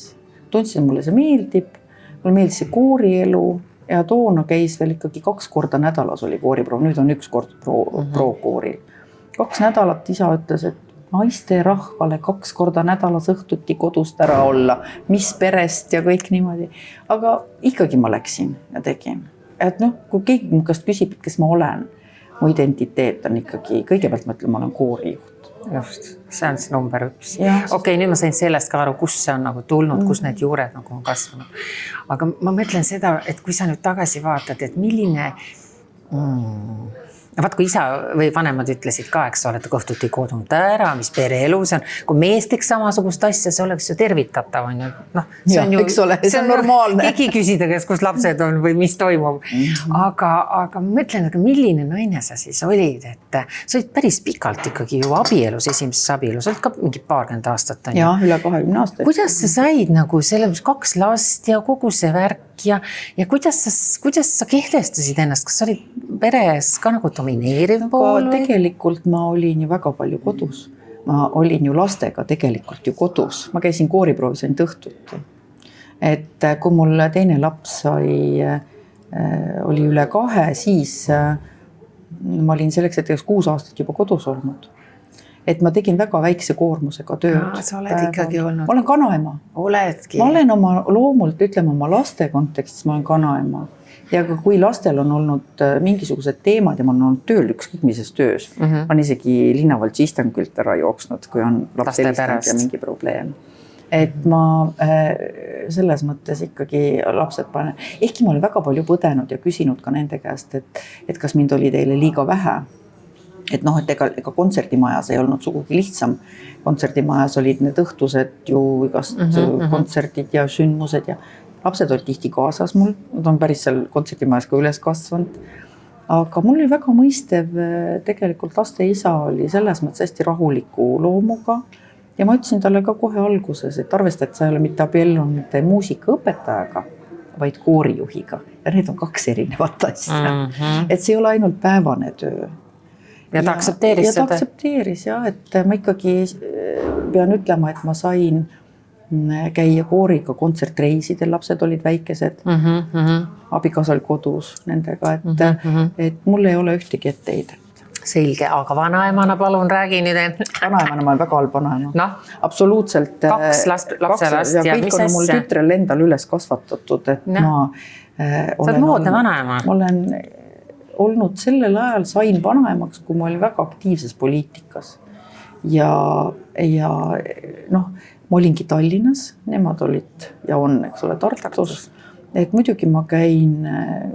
Tundsin, mulle see meeldib, mulle meeldis see koorielu ja toona käis veel ikkagi 2 korda nädalas oli kooriproov, nüüd on 1 kord pro-kooril. 2 nädalat isa ütles, et naiste rahvale 2 korda nädalas õhtuti kodust ära olla, mis perest ja kõik niimoodi. Aga ikkagi ma läksin ja tegin. Et kui keegi mu käest küsib, kes ma olen, mu identiteet on ikkagi, kõigepealt ma ütlen, ma olen koorijuht. Just, see on see number 1. Okei, nüüd ma sain sellest ka aru, kus see on nagu tulnud, kus need juured nagu on kasvanud. Aga ma mõtlen seda, et kui sa nüüd tagasi vaatad, et milline... Vaat kui isa või vanemad ütlesid ka, eks ole, et kohtuti kodunud ära, mis pereelu see on. Kui mees teeks samasugust asja, see oleks ju tervitatav. See on ju, see on normaalne. Keegi küsida, kus lapsed on või mis toimub. Aga ma mõtlen, aga milline naine sa siis olid, et sa olid päris pikalt ikkagi ju abielus, esimeses abielus, olid ka mingi 20 aastat. Ja, üle 20 aastat. Kuidas sa said nagu selle 2 last ja kogu see värk ja kuidas sa kehtestasid ennast, kas sa olid peres ka nagu domineeriv pool? Tegelikult ma olin ju väga palju kodus. Ma olin ju lastega tegelikult ju kodus. Ma käisin kooriproovis ainult õhtuti. Et kui mul teine laps oli üle 2, siis ma olin selleks hetkeks 6 aastat juba kodus olnud. Et ma tegin väga väikse koormusega tööd. Sa oled ikkagi olnud. Ma olen kanaema. Oledki. Ma olen oma loomult, ütleme oma laste kontekstis, ma olen kanaema. Ja kui lastel on olnud mingisugused teemad ja ma olen olnud tööl ükskõik mises töös, ma olen isegi linnavaltsi istangilt ära jooksnud, kui on laps helistanud ja mingi probleem. Et ma selles mõttes ikkagi lapsed panen. Ehkki ma olen väga palju põdenud ja küsinud ka nende käest, et kas mind oli teile liiga vähe. Et ega kontserdimajas ei olnud sugugi lihtsam. Kontserdimajas olid need õhtused ju igast kontserdid ja sündmused ja lapsed olid tihti kaasas mul. Nad on päris seal kontserdimajas ka üles kasvanud. Aga mul oli väga mõistev, tegelikult laste isa oli selles mõttes hästi rahuliku loomuga. Ja ma ütlesin talle ka kohe alguses, et arvesta, et sa ei ole mitte abiellunud muusikaõpetajaga, vaid koorijuhiga. Ja need on 2 erinevat asja. Et see ei ole ainult päevane töö. Ja ta aktsepteeris seda? Ja ta aktsepteeris, et ma ikkagi pean ütlema, et ma sain käia kooriga kontsertreisidel, lapsed olid väikesed, abikaasa oli kodus nendega, et mul ei ole ühtegi etteheidet. Selge, aga vanaemana palun räägi nüüd. Vanaemana ma olen väga halb vanaema. Absoluutselt. 2 lapselast ja mis asja? Kõik on mul tütrel endal üles kasvatatud, et ma sa oled moodne vanaema. Ma olen olnud sellel ajal, sain vanaemaks, kui ma olin väga aktiivses poliitikas. Ja ma olingi Tallinnas, nemad olid ja on, eks ole, Tartus. Et muidugi ma käin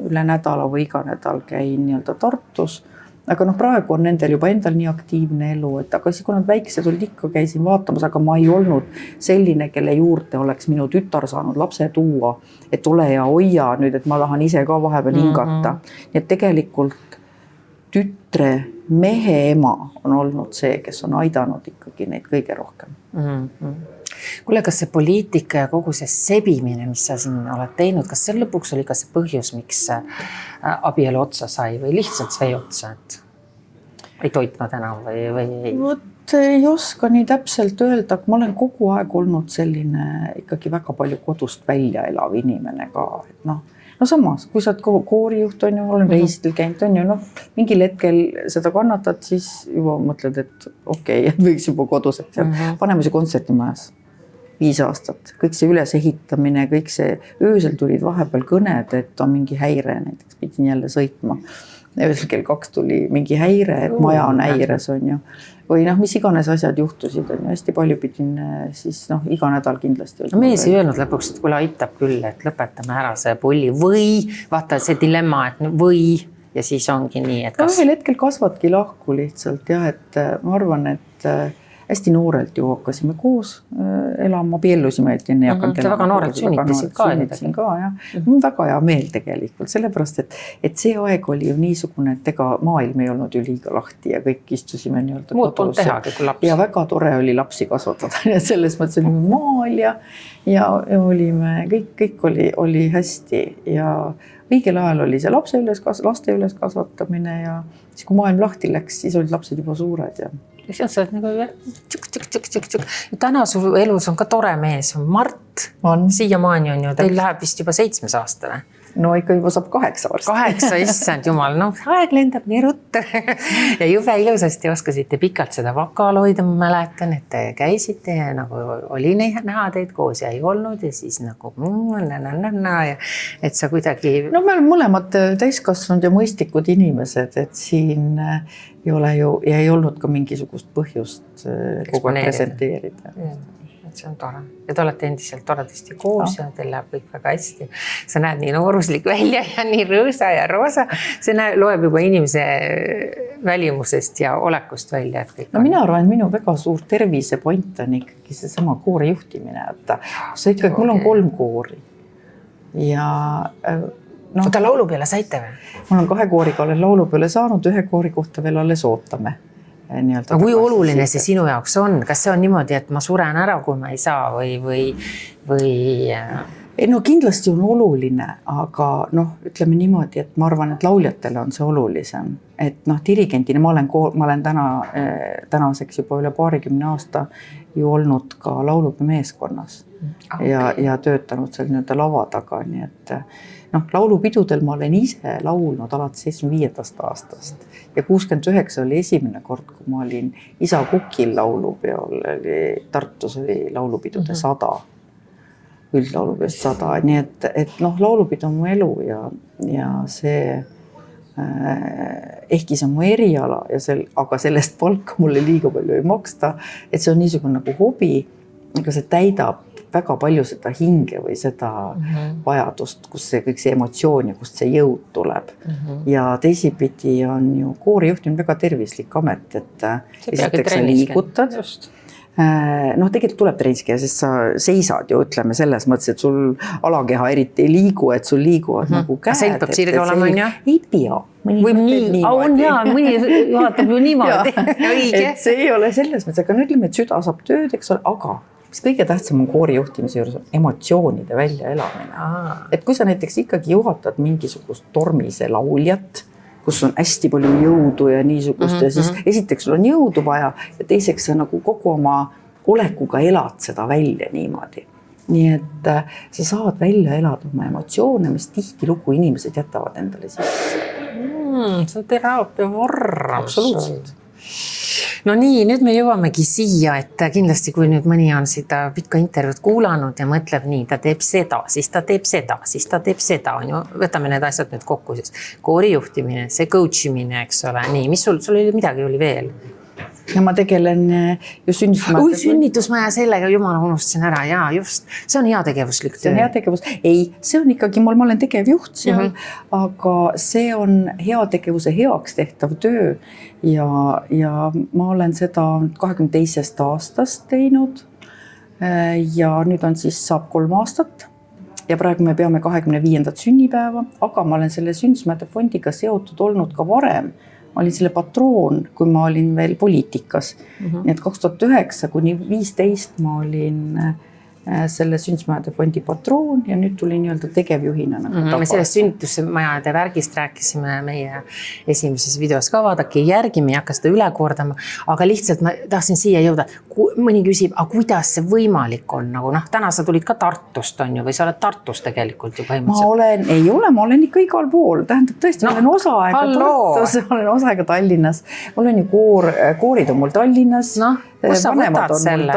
üle nädala või iga nädal käin nii-öelda Tartus. Aga praegu on nendel juba endal nii aktiivne elu, et aga siis kui nad väiksed olid ikka käisin vaatamas, aga ma ei olnud selline, kelle juurde oleks minu tütar saanud lapse tuua, et ole ja hoia nüüd, et ma tahan ise ka vahepeal hingata. Nii et tegelikult tütre mehe ema on olnud see, kes on aidanud ikkagi neid kõige rohkem. Kuule, kas see poliitika ja kogu see sebimine, mis sa siin oled teinud, kas see lõpuks oli ka see põhjus, miks abielu otsa sai või lihtsalt sai otsa, et ei toitnud enam või ei? Vot ei oska nii täpselt öelda, ma olen kogu aeg olnud selline ikkagi väga palju kodust välja elav inimene ka. no samas, kui sa oled koorijuht, on ju, olen reisidel käinud, on ju, noh, mingil hetkel seda kannatad, siis juba mõtled, et okei, võiks juba kodus, et paneme see kontsertimajas 5 aastat, kõik see ülesehitamine, kõik see, öösel tulid vahepeal kõned, et on mingi häire, näiteks pidin jälle sõitma. Öösel kell 2 tuli mingi häire, et maja on häires, on ju. Või noh, mis iganes asjad juhtusid, on ju, hästi palju pidin siis noh, iga nädal kindlasti. Mees ei öelnud lõpuks, et kuule aitab küll, et lõpetame ära see pulli või vaata see dilemma, et või ja siis ongi nii, et kas... Ühel hetkel kasvadki lahku lihtsalt ja et ma arvan, et hästi noorelt ju hakkasime koos elama, abiellusime, et enne hakanud elama. Väga noorelt sünnitasid ka. Sünnitasin ka, jah. Väga hea meel tegelikult, sellepärast, et see aeg oli ju niisugune, et ega maailm ei olnud ju liiga lahti ja kõik istusime nii-öelda kodus. Ja väga tore oli lapsi kasvatada. Selles mõttes olime maal ja olime, kõik oli hästi ja õigel ajal oli see laste üles kasvatamine ja siis, kui maailm lahti läks, siis olid lapsed juba suured ja see on see nagu tšuk. Täna su elus on ka tore mees, on Mart. Siiamaani on ju, teil läheb vist juba 7. aasta või? No ikka juba saab 8 varsti. 8, issand jumal, noh, aeg lendab nii ruttu. Ja jube ilusasti oskasite pikalt seda vakal hoida, ma mäletan, et te käisite ja nagu oli näha teid koos ja ei olnud ja siis nagu ja et sa kuidagi... No me oleme mõlemad täiskasvanud ja mõistlikud inimesed, et siin ei ole ju ja ei olnud ka mingisugust põhjust kogu aeg presenteerida. See on tore. Ja te olete endiselt toredasti koos ja teil läheb kõik väga hästi. Sa näed nii nooruslik välja ja nii rõõsa ja roosa. See loeb juba inimese välimusest ja olekust välja. Et kõik no mina arvan, et minu väga suur tervisepoint on ikkagi see sama koori juhtimine. Mul on 3 koori ja... No, ta laulu peale saite või? Mul on 2 kooriga olen laulu peale saanud, 1 koori kohta veel alles ootame. Aga kui oluline see sinu jaoks on? Kas see on niimoodi, et ma suren ära, kui ma ei saa või... No kindlasti on oluline, aga noh, ütleme niimoodi, et ma arvan, et lauljatele on see olulisem. Et noh, dirigendina ma olen tänaseks juba üle 20 aasta ju olnud ka laulupeo meeskonnas ja töötanud seal nii-öelda lava taga, nii et noh, laulupidudel ma olen ise laulnud alates 75. aastast ja 69 oli esimene kord, kui ma olin isa Kukil laulupeol, Tartus oli laulupidude 100, üldlaulupeost 100, nii et noh, laulupidu on mu elu ja see ehkki see on mu eriala aga sellest palka mulle liiga palju ei maksta, et see on niisugune nagu hobi, aga see täidab väga palju seda hinge või seda vajadust, kus see kõik see emotsioon ja kust see jõud tuleb. Ja teisipidi on ju koorijuhtimine väga tervislik amet, et esiteks sa liigutad. Noh, tegelikult tuleb trenniski, sest sa seisad ju, ütleme selles mõttes, et sul alakeha eriti ei liigu, et sul liiguvad nagu käed. Selg peab sirge olema, on ju? Ei pea. Või nii, on jaa, mõni juhatab ju niimoodi. Et see ei ole selles mõttes, aga nüüd ütleme, et süda saab tööd, eks ole, aga mis kõige tähtsam on koori juhtimise juures on emotsioonide väljaelamine. Et kui sa näiteks ikkagi juhatad mingisugust tormise lauljat, kus on hästi palju jõudu ja niisugust ja siis esiteks sul on jõudu vaja ja teiseks sa nagu kogu oma olekuga elad seda välja niimoodi. Nii et sa saad välja elada oma emotsioone, mis tihtilugu inimesed jätavad endale sisse. See on teraapia vorm. Absoluutselt. No nii, nüüd me jõuamegi siia, et kindlasti kui nüüd mõni on seda pikka intervjuud kuulanud ja mõtleb nii, ta teeb seda, siis ta teeb seda, siis ta teeb seda, on ju, võtame need asjad nüüd kokku siis. Koori juhtimine, see coachimine, eks ole, nii, mis sul oli midagi oli veel? Ja ma tegelen ju sünnitusmaja. Sünnitusmaja sellega, jumala unustasin ära, jaa, just. See on heategevuslik töö. See on heategevus. Ei, see on ikkagi, ma olen tegevjuht seal, aga see on heategevuse heaks tehtav töö ja ma olen seda 22. aastast teinud ja nüüd on siis saab 3 aastat ja praegu me peame 25. sünnipäeva, aga ma olen selle sünnitusmaja fondiga seotud olnud ka varem. Ma olin selle patroon, kui ma olin veel poliitikas. Nii et 2009 kuni 2015 ma olin selle sünnitusmajade fondi patroon ja nüüd tuli nii-öelda tegevjuhina nagu me sellest sünnitusmajade värgist rääkisime meie esimeses videos ka, vaadake järgi, me ei hakka seda üle kordama, aga lihtsalt ma tahtsin siia jõuda. Mõni küsib, aga kuidas see võimalik on? Nagu täna sa tulid ka Tartust on ju, või sa oled Tartus tegelikult ju põhimõtteliselt? Ma olen ikka igal pool, tähendab tõesti, ma olen osa aega Tartus, ma olen osa aega Tallinnas, mul on ju koorid on mul Tallinnas, kus sa võtad selle?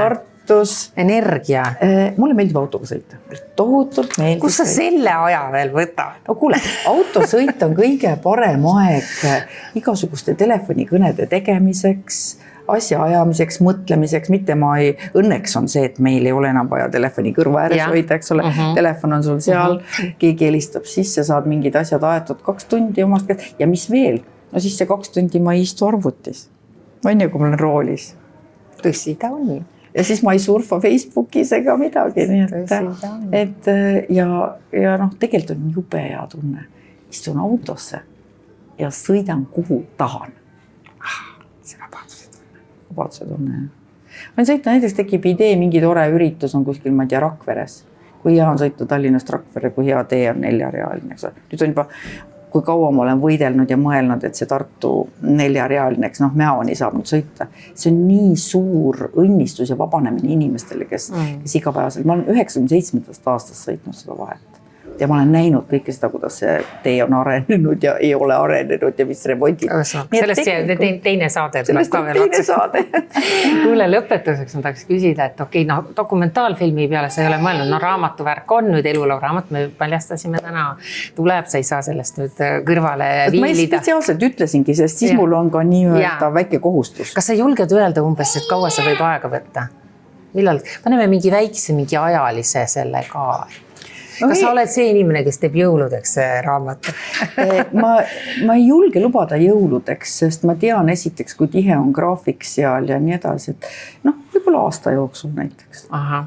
Energia. Mulle meeldib autoga sõita. Tohutult meeldib. Kus sa selle aja veel võtad? No kuule, autosõit on kõige parem aeg igasuguste telefonikõnede tegemiseks, asja ajamiseks, mõtlemiseks, õnneks on see, et meil ei ole enam vaja telefoni kõrva ääres hoida, eks ole. Telefon on sul seal, keegi helistab sisse, saad mingid asjad aetud 2 tundi omast käest. Ja mis veel? No siis see 2 tundi ma ei istu arvutis. Ma on ju, kui ma olen roolis. Tõsi ta on. Ja siis ma ei surfa Facebookis ega midagi. Ja tegelikult on jube hea tunne. Istun autosse ja sõidan kuhu tahan. See vabaduse tunne. Ma sõita näiteks tekib idee, mingi tore üritus on kuskil, ma ei tea, Rakveres. Kui hea on sõita Tallinnast Rakvere, kui hea tee on 4-realine. Nüüd on juba, kui kaua ma olen võidelnud ja mõelnud, et see Tartu 4-realine, Mäoni saab nüüd sõita. See on nii suur õnnistus ja vabanemine inimestele, kes igapäevaselt. Ma olen 97. aastast sõitnud seda vahet. Ja ma olen näinud kõike seda, kuidas see tee on arenenud ja ei ole arenenud ja mis remondid. Sellest teine saade. Sellest on teine saade. Kuule, lõpetuseks ma tahaks küsida, et dokumentaalfilmi peale sa ei ole mõelnud, raamatuvärk on nüüd eluloo raamat, me paljastasime täna, tuleb, sa ei saa sellest nüüd kõrvale viilida. Ma spetsiaalselt ütlesingi, sest siis mul on ka nii-öelda väike kohustus. Kas sa julged öelda umbes, et kaua sa võib aega võtta? Millal? Paneme mingi väikse, mingi ajalise selle ka. Kas sa oled see inimene, kes teeb jõuludeks raamat? ma ei julge lubada jõuludeks, sest ma tean esiteks, kui tihe on graafik seal ja nii edasi, et võib-olla aasta jooksul näiteks. Aha.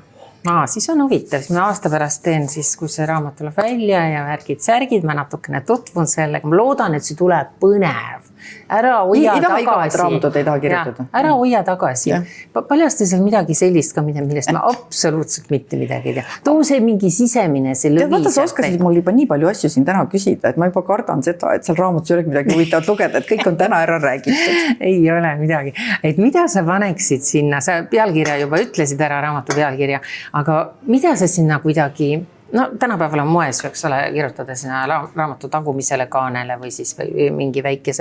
Siis on huvitav, siis ma aasta pärast teen siis, kui see raamat tuleb välja ja värgid-särgid, ma natukene tutvun sellega, ma loodan, et see tuleb põnev. Ära hoia tagasi. Raamatut ei taha kirjutada. Ära hoia tagasi. Paljasti seal midagi sellist ka, millest ma absoluutselt mitte midagi ei tea. Too see mingi sisemine, see lõvis. Vaata, sa oskasid mul juba nii palju asju siin täna küsida, et ma juba kardan seda, et seal raamatus ei ole midagi huvitavat lugeda, et kõik on täna ära räägitud. Ei ole midagi. Et mida sa paneksid sinna? Sa pealkirja juba ütlesid ära, raamatu pealkirja, aga mida sa sinna kuidagi... tänapäeval on moes, eks ole, kirjutada sinna raamatu tagumisele kaanele või siis mingi väike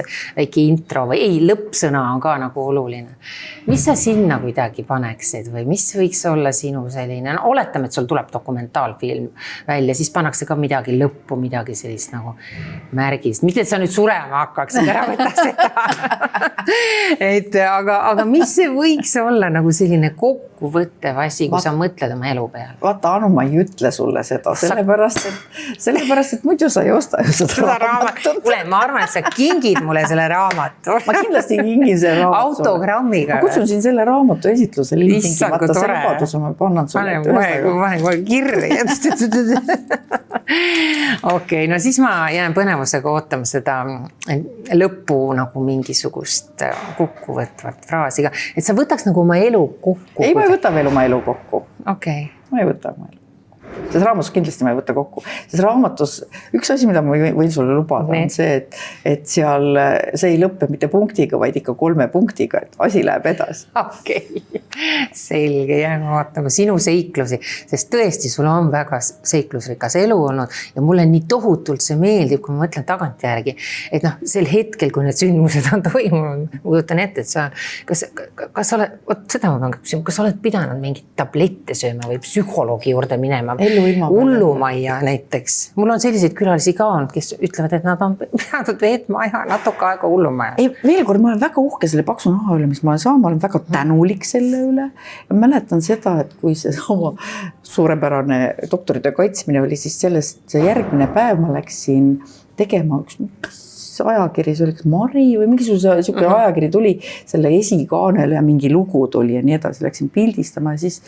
intro või lõppsõna on ka nagu oluline. Mis sa sinna kuidagi paneksid või mis võiks olla sinu selline? Oletame, et sul tuleb dokumentaalfilm välja, siis pannakse ka midagi lõppu, midagi sellist nagu märgist. Mitte, et sa nüüd surema hakkaksid, ära võtta seda. Aga mis see võiks olla nagu selline kokkuvõttev asi, kui sa mõtled oma elu peale? Vaata, Anu, ma ei ütle sulle seda. Sellepärast, et muidu sa ei osta ju seda raamatut. Kuule, ma arvan, et sa kingid mulle selle raamatu. Ma kindlasti kingin selle raamatu. Autogrammiga. Ma kutsun siin selle raamatu esitlusele. Issand, see vabadus ma pannan sulle. Panen kohe kirja. Okei, no siis ma jään põnevusega ootama seda lõppu nagu mingisugust kokkuvõtvat fraasiga. Et sa võtaks nagu oma elu kokku. Ei, ma ei võta veel oma elu kokku. Okei. Ma ei võta oma elu. Selles raamatus kindlasti ma ei võta kokku. Selles raamatus üks asi, mida ma võin sulle lubada, on see, et seal see ei lõppe mitte punktiga, vaid ikka 3 punktiga, et asi läheb edasi. Okei. Selge, jään vaatama sinu seiklusi, sest tõesti, sul on väga seiklusrikas elu olnud ja mulle nii tohutult see meeldib, kui ma mõtlen tagantjärgi, et sel hetkel, kui need sündmused on toimunud, ma kujutan ette, et sa, kas oled, seda ma pean küsima, kas oled pidanud mingit tablette sööma või psühholoogi juurde minema? Hullumajja näiteks. Mul on selliseid külalisi ka olnud, kes ütlevad, et nad on pidanud veetma aja natuke aega hullumajas. Veel kord, ma olen väga uhke selle paksu naha üle, mis ma olen saanud, ma olen väga tänulik selle üle. Ja mäletan seda, et kui see oma suurepärane doktoritöö kaitsmine oli, siis sellest järgmine päev ma läksin tegema üks ajakiri, see oli kas Mari või mingisugune ajakiri tuli selle esikaanele ja mingi lugu tuli ja nii edasi. Läksin pildistama ja siis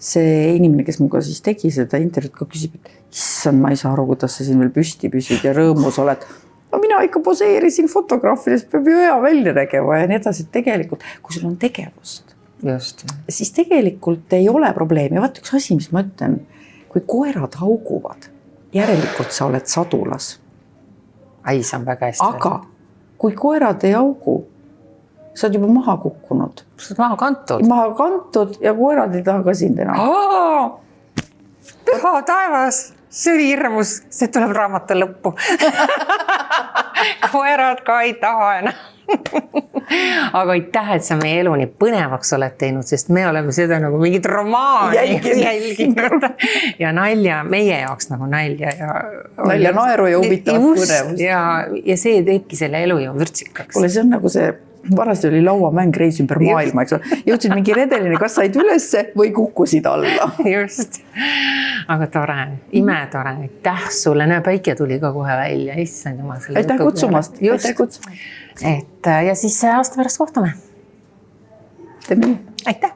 see inimene, kes muga siis tegi seda intervjuud ka küsib, et issand, ma ei saa aru, kuidas sa siin veel püsti püsid ja rõõmus oled. No mina ikka poseerisin fotograafides, peab ju hea välja nägema ja nii edasi. Tegelikult, kui sul on tegevust, just. Siis tegelikult ei ole probleemi. Vaat üks asi, mis ma ütlen, kui koerad hauguvad, järelikult sa oled sadulas. Ai, see on väga hästi. Aga kui koerad ei haugu, sa oled juba maha kukkunud. Sa oled maha kantud. Maha kantud ja koerad ei taha ka sind enam. Püha taevas, see oli hirmus, see tuleb raamatu lõppu. Koerad ka ei taha enam. Aga aitäh, et sa meie elu nii põnevaks oled teinud, sest me oleme seda nagu mingit romaani jälginud ja nalja, meie jaoks nagu nalja ja naeru ja huvitavat põnevust. Ja see teebki selle elu ju vürtsikaks. Kuule, see on nagu see varasti oli lauamäng reis ümber maailma, eks ole. Jõudsid mingi redelini, kas said ülesse või kukkusid alla. Just. Aga tore, imetore. Aitäh sulle. Näe, päike tuli ka kohe välja. Issand jumal. Aitäh kutsumast. Ja siis aasta pärast kohtume. Teeme nii. Aitäh.